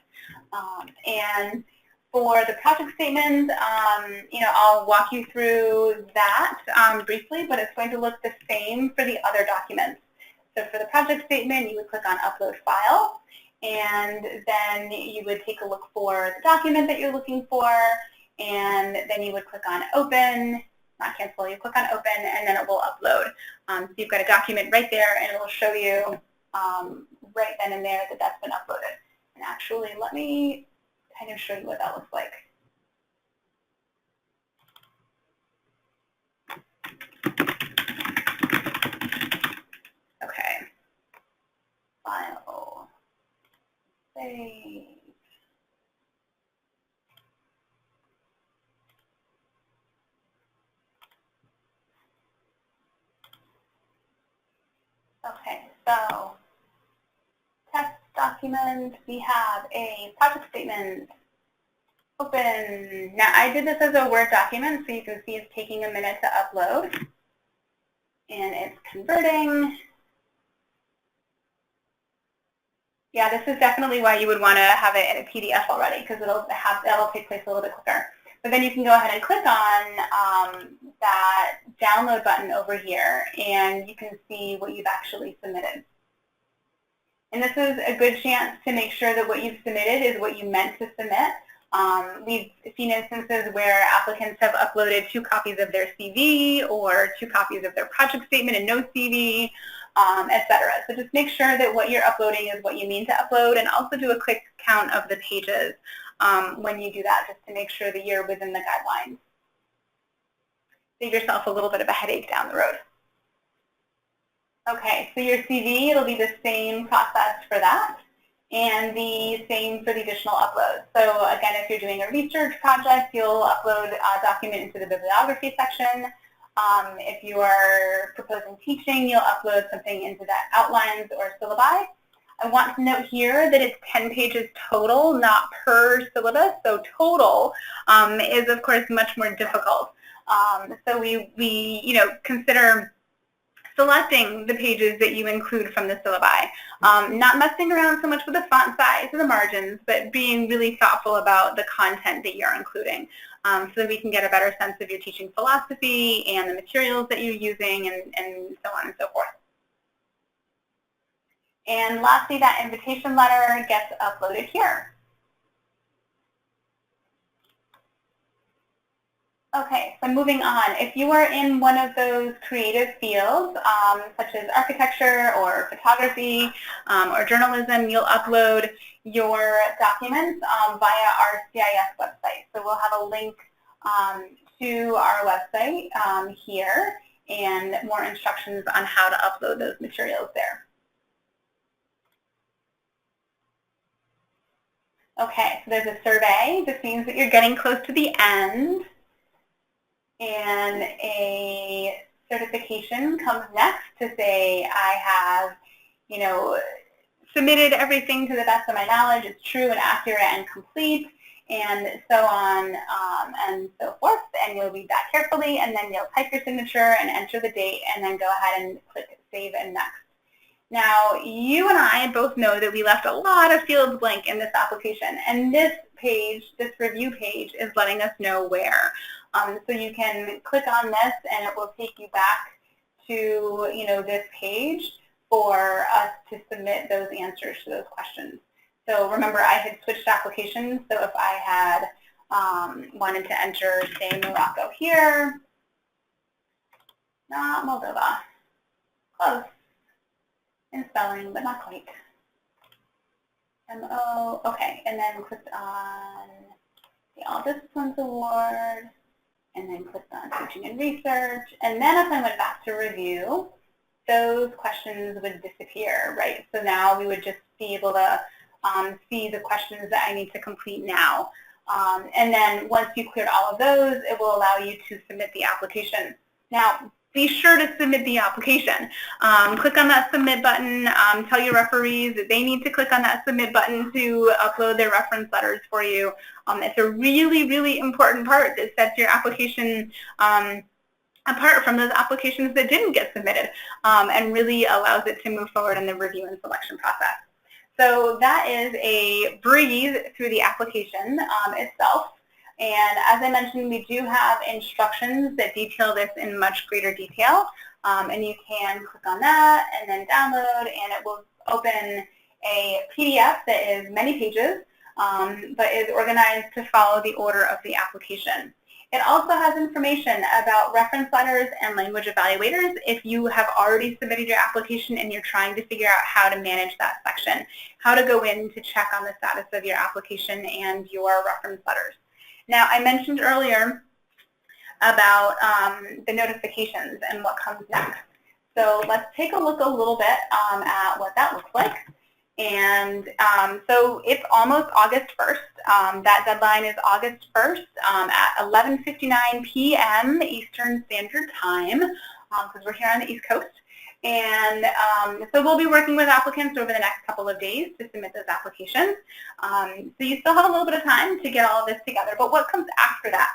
And for the project statement, I'll walk you through that briefly, but it's going to look the same for the other documents. So for the project statement, you would click on Upload File, and then you would take a look for the document that you're looking for, and then you would click on Open, not Cancel, you click on Open, and then it will upload. So you've got a document right there, and it will show you right then and there that that's been uploaded. And actually, let me kind of show you what that looks like. Okay. File. Save. Okay, so test document, we have a project statement. Open. Now, I did this as a Word document, so you can see it's taking a minute to upload. And it's converting. Yeah, this is definitely why you would want to have it in a PDF already, because that'll take place a little bit quicker. But then you can go ahead and click on that download button over here, and you can see what you've actually submitted. And this is a good chance to make sure that what you've submitted is what you meant to submit. We've seen instances where applicants have uploaded 2 copies of their CV or 2 copies of their project statement and no CV, etc. So just make sure that what you're uploading is what you mean to upload, and also do a quick count of the pages when you do that, just to make sure that you're within the guidelines. Save yourself a little bit of a headache down the road. Okay, so your CV, it'll be the same process for that, and the same for the additional uploads. So again, if you're doing a research project, you'll upload a document into the bibliography section. If you are proposing teaching, you'll upload something into that outlines or syllabi. I want to note here that it's 10 pages total, not per syllabus. So total is, of course, much more difficult. So we consider selecting the pages that you include from the syllabi. Not messing around so much with the font size or the margins, but being really thoughtful about the content that you're including, so that we can get a better sense of your teaching philosophy and the materials that you're using, and so on and so forth. And lastly, that invitation letter gets uploaded here. Okay, so moving on. If you are in one of those creative fields, such as architecture or photography or journalism, you'll upload your documents via our CIS website. So we'll have a link to our website here, and more instructions on how to upload those materials there. Okay, so there's a survey. This means that you're getting close to the end. And a certification comes next to say, I have, submitted everything to the best of my knowledge, it's true and accurate and complete, and so on and so forth. And you'll read that carefully, and then you'll type your signature and enter the date, and then go ahead and click Save and Next. Now, you and I both know that we left a lot of fields blank in this application, and this page, this review page, is letting us know where. So you can click on this, and it will take you back to this page for us to submit those answers to those questions. So remember, I had switched applications. So if I had wanted to enter, say, Morocco here, not Moldova, close in spelling, but not quite. M-O, okay, and then clicked on the All Disciplines Award, and then clicked on Teaching and Research, and then if I went back to review, those questions would disappear, right? So now we would just be able to see the questions that I need to complete now. And then once you cleared all of those, it will allow you to submit the application. Now, be sure to submit the application. Click on that submit button. Tell your referees that they need to click on that submit button to upload their reference letters for you. It's a really, really important part that sets your application apart from those applications that didn't get submitted, and really allows it to move forward in the review and selection process. So that is a breeze through the application itself. And as I mentioned, we do have instructions that detail this in much greater detail. And you can click on that and then download, and it will open a PDF that is many pages, but is organized to follow the order of the application. It also has information about reference letters and language evaluators if you have already submitted your application and you're trying to figure out how to manage that section, how to go in to check on the status of your application and your reference letters. Now, I mentioned earlier about the notifications and what comes next. So let's take a look a little bit at what that looks like. And so it's almost August 1st. That deadline is August 1st at 11:59 p.m. Eastern Standard Time, because we're here on the East Coast. And so we'll be working with applicants over the next couple of days to submit those applications. So you still have a little bit of time to get all of this together. But what comes after that?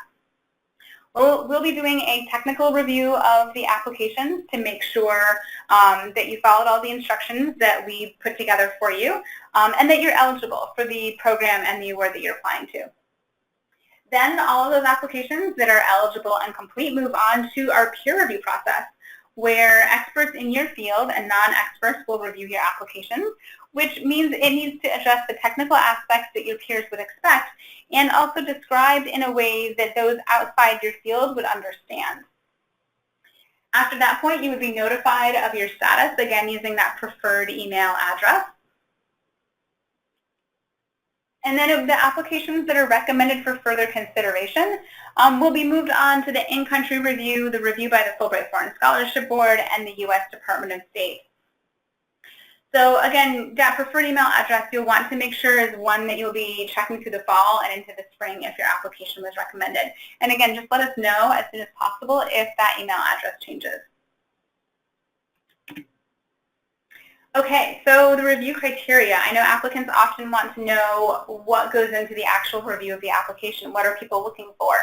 Well, we'll be doing a technical review of the applications to make sure that you followed all the instructions that we put together for you, and that you're eligible for the program and the award that you're applying to. Then all of those applications that are eligible and complete move on to our peer review process, where experts in your field and non-experts will review your application, which means it needs to address the technical aspects that your peers would expect, and also described in a way that those outside your field would understand. After that point, you would be notified of your status, again using that preferred email address. And then the applications that are recommended for further consideration will be moved on to the in-country review, the review by the Fulbright Foreign Scholarship Board, and the U.S. Department of State. So again, that preferred email address you'll want to make sure is one that you'll be checking through the fall and into the spring if your application was recommended. And again, just let us know as soon as possible if that email address changes. Okay, so the review criteria. I know applicants often want to know what goes into the actual review of the application. What are people looking for?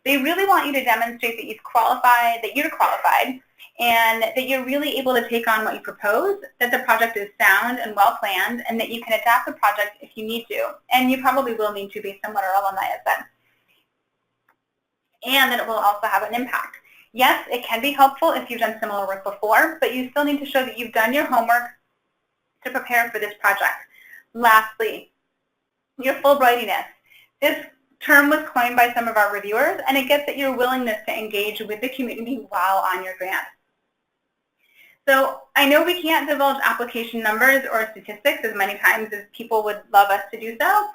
They really want you to demonstrate that you're qualified, and that you're really able to take on what you propose, that the project is sound and well planned, and that you can adapt the project if you need to. And you probably will need to based on what our alumni have said. And that it will also have an impact. Yes, it can be helpful if you've done similar work before, but you still need to show that you've done your homework to prepare for this project. Lastly, your Fulbrightiness. This term was coined by some of our reviewers, and it gets at your willingness to engage with the community while on your grant. So I know we can't divulge application numbers or statistics as many times as people would love us to do so.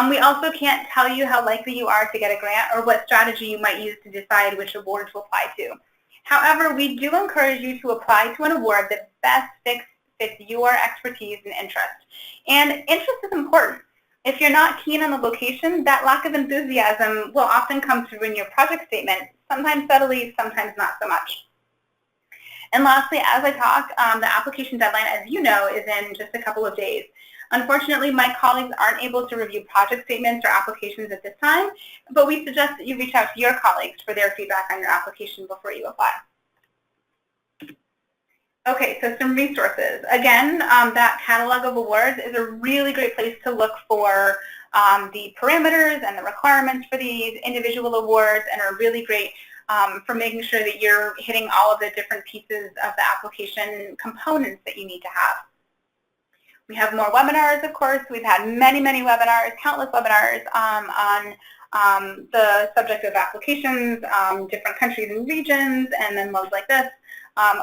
We also can't tell you how likely you are to get a grant or what strategy you might use to decide which award to apply to. However, we do encourage you to apply to an award that best fits your expertise and interest. And interest is important. If you're not keen on the location, that lack of enthusiasm will often come through in your project statement, sometimes subtly, sometimes not so much. And lastly, as I talk, the application deadline, as you know, is in just a couple of days. Unfortunately, my colleagues aren't able to review project statements or applications at this time, but we suggest that you reach out to your colleagues for their feedback on your application before you apply. Okay, so some resources. Again, that catalog of awards is a really great place to look for the parameters and the requirements for these individual awards, and are really great for making sure that you're hitting all of the different pieces of the application components that you need to have. We have more webinars, of course. We've had many, many webinars, countless webinars on the subject of applications, different countries and regions, and then ones like this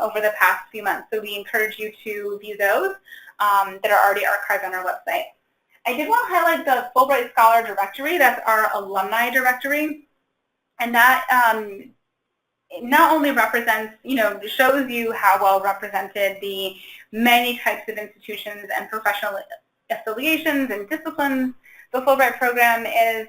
over the past few months. So we encourage you to view those that are already archived on our website. I did want to highlight the Fulbright Scholar Directory. That's our alumni directory. And that not only represents, shows you how well represented the many types of institutions and professional affiliations and disciplines the Fulbright program is,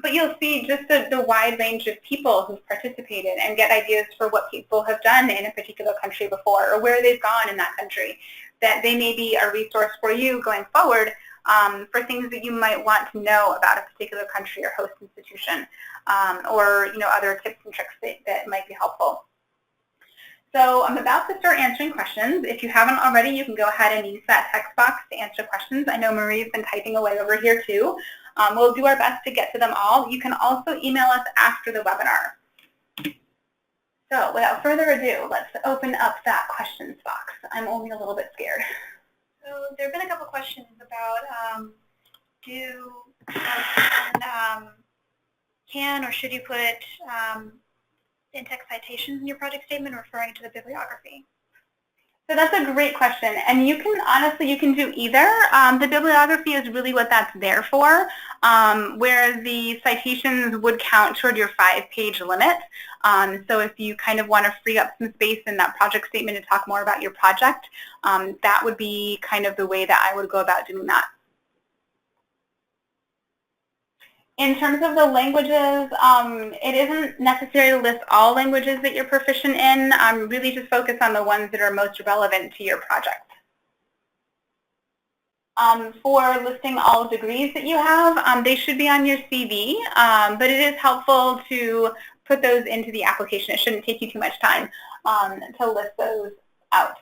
but you'll see just the wide range of people who've participated and get ideas for what people have done in a particular country before or where they've gone in that country, that they may be a resource for you going forward for things that you might want to know about a particular country or host institution, or other tips and tricks that might be helpful. So I'm about to start answering questions. If you haven't already, you can go ahead and use that text box to answer questions. I know Marie's been typing away over here too. We'll do our best to get to them all. You can also email us after the webinar. So without further ado, let's open up that questions box. I'm only a little bit scared. So there have been a couple questions about can or should you put in-text citations in your project statement referring to the bibliography? So that's a great question, and you can honestly, you can do either. The bibliography is really what that's there for, where the citations would count toward your 5-page limit. So if you kind of want to free up some space in that project statement to talk more about your project, that would be kind of the way that I would go about doing that. In terms of the languages, it isn't necessary to list all languages that you're proficient in. Really just focus on the ones that are most relevant to your project. For listing all degrees that you have, they should be on your CV, but it is helpful to put those into the application. It shouldn't take you too much time to list those out.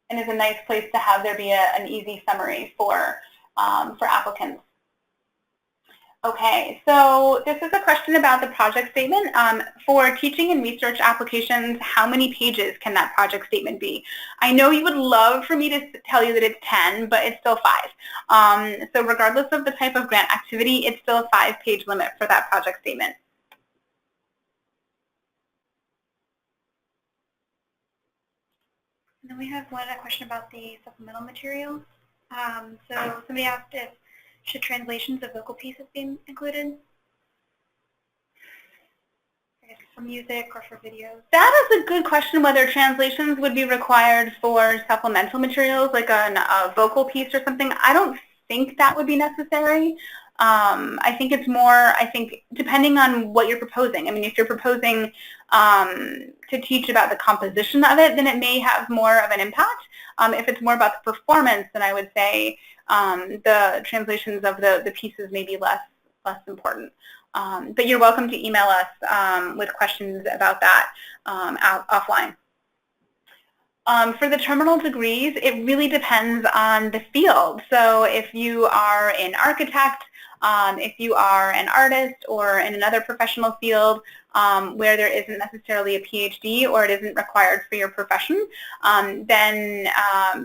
And it's a nice place to have there be an easy summary for applicants. Okay, so this is a question about the project statement. For teaching and research applications, how many pages can that project statement be? I know you would love for me to tell you that it's 10, but it's still 5. So regardless of the type of grant activity, it's still a 5-page limit for that project statement. And then we have a question about the supplemental materials. So somebody asked if should translations of vocal pieces be included? I guess for music or for videos? That is a good question, whether translations would be required for supplemental materials like a vocal piece or something. I don't think that would be necessary. I think it's more, depending on what you're proposing. I mean, if you're proposing to teach about the composition of it, then it may have more of an impact. If it's more about the performance, then I would say the translations of the pieces may be less important. But you're welcome to email us with questions about that offline. For the terminal degrees, it really depends on the field. So if you are an architect, if you are an artist, or in another professional field where there isn't necessarily a PhD or it isn't required for your profession, then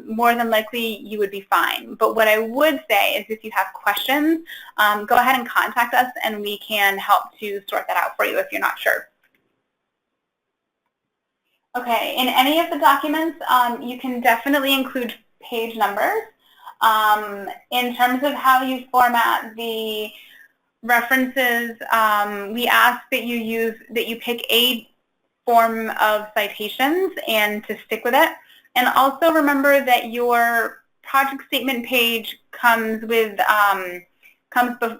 more than likely you would be fine. But what I would say is if you have questions, go ahead and contact us and we can help to sort that out for you if you're not sure. Okay, in any of the documents, you can definitely include page numbers. In terms of how you format the references, we ask that you pick a form of citations and to stick with it. And also remember that your project statement page comes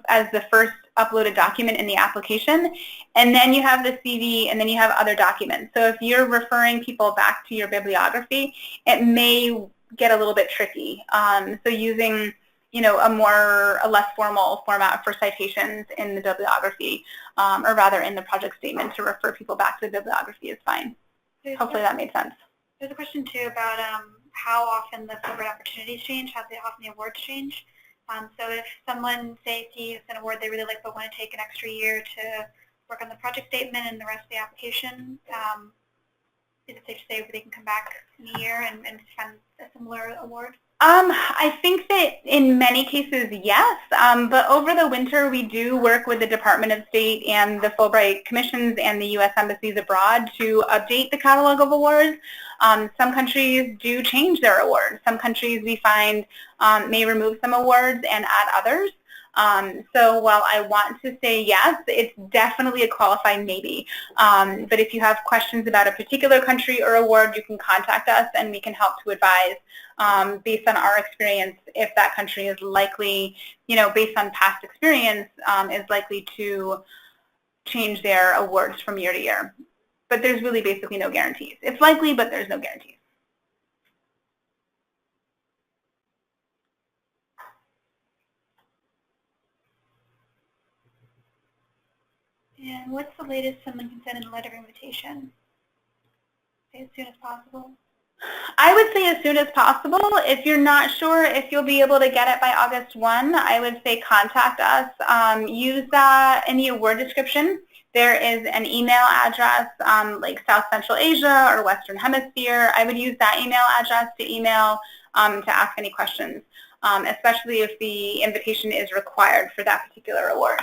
as the first uploaded document in the application, and then you have the CV, and then you have other documents. So if you're referring people back to your bibliography, it may get a little bit tricky. So using, a less formal format for citations in the bibliography, or rather in the project statement to refer people back to the bibliography is fine. Hopefully that made sense. There's a question too about how often the Fulbright opportunities change, how often the awards change. So if someone, say, sees an award they really like but want to take an extra year to work on the project statement and the rest of the application, is it safe to say they can come back in a year and find a similar award? I think that in many cases, yes, but over the winter we do work with the Department of State and the Fulbright Commissions and the U.S. Embassies abroad to update the catalog of awards. Some countries do change their awards. Some countries we find may remove some awards and add others. So while I want to say yes, it's definitely a qualified maybe. But if you have questions about a particular country or award, you can contact us and we can help to advise based on our experience if that country is likely, based on past experience, is likely to change their awards from year to year. But there's really basically no guarantees. It's likely, but there's no guarantees. And what's the latest someone can send in a letter of invitation? Say as soon as possible? I would say as soon as possible. If you're not sure if you'll be able to get it by August 1, I would say contact us. Use that in the award description. There is an email address like South Central Asia or Western Hemisphere. I would use that email address to email to ask any questions, especially if the invitation is required for that particular award.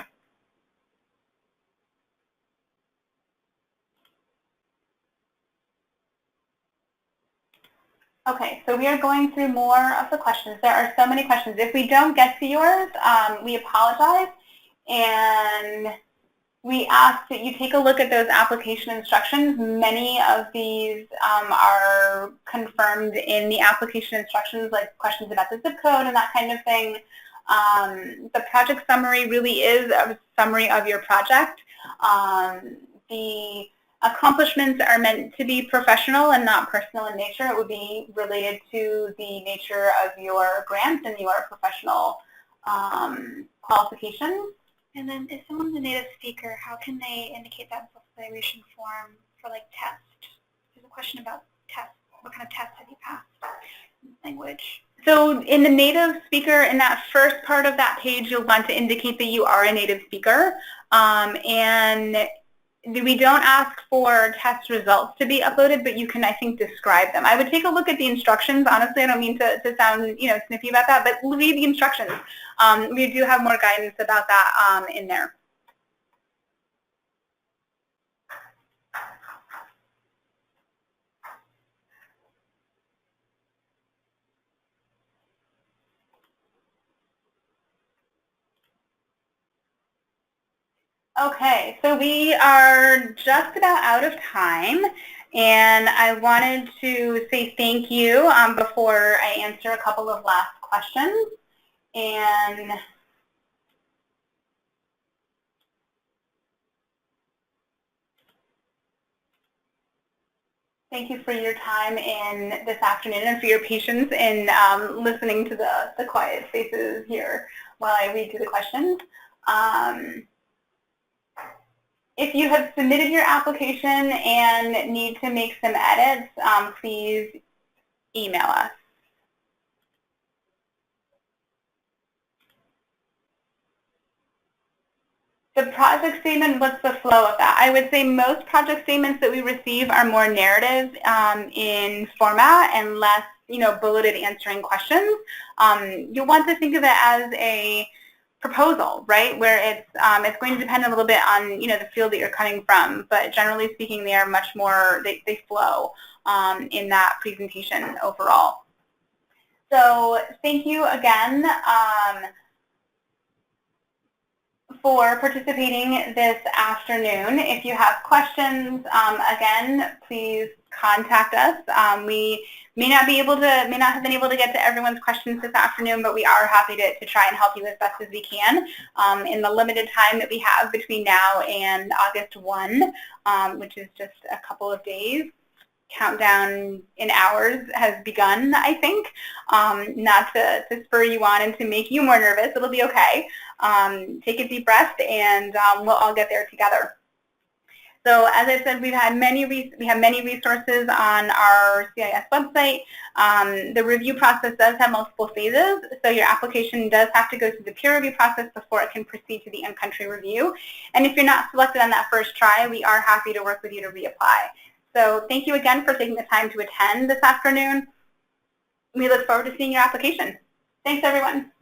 Okay, so we are going through more of the questions. There are so many questions. If we don't get to yours, we apologize, and we ask that you take a look at those application instructions. Many of these are confirmed in the application instructions, like questions about the zip code and that kind of thing. The project summary really is a summary of your project. The accomplishments are meant to be professional and not personal in nature. It would be related to the nature of your grant and your professional qualifications. And then if someone's a native speaker, how can they indicate that in self-evaluation form for like tests? There's a question about tests. What kind of tests have you passed in language? So in the native speaker, in that first part of that page, you'll want to indicate that you are a native speaker. And we don't ask for test results to be uploaded, but you can, I think, describe them. I would take a look at the instructions. Honestly, I don't mean to sound, snippy about that, but read the instructions. We do have more guidance about that in there. Okay, so we are just about out of time, and I wanted to say thank you before I answer a couple of last questions. And thank you for your time in this afternoon and for your patience in listening to the quiet spaces here while I read through the questions. If you have submitted your application and need to make some edits, please email us. The project statement, what's the flow of that? I would say most project statements that we receive are more narrative in format and less, bulleted answering questions. You'll want to think of it as a proposal, right? Where it's going to depend a little bit on the field that you're coming from, but generally speaking, they are much more they flow in that presentation overall. So thank you again for participating this afternoon. If you have questions, again, please contact us. We may not have been able to get to everyone's questions this afternoon, but we are happy to try and help you as best as we can in the limited time that we have between now and August 1, which is just a couple of days. Countdown in hours has begun, I think. Not to spur you on and to make you more nervous. It'll be okay. Take a deep breath, and we'll all get there together. So as I said, we have many resources on our CIS website. The review process does have multiple phases, so your application does have to go through the peer review process before it can proceed to the in-country review. And if you're not selected on that first try, we are happy to work with you to reapply. So thank you again for taking the time to attend this afternoon. We look forward to seeing your application. Thanks, everyone.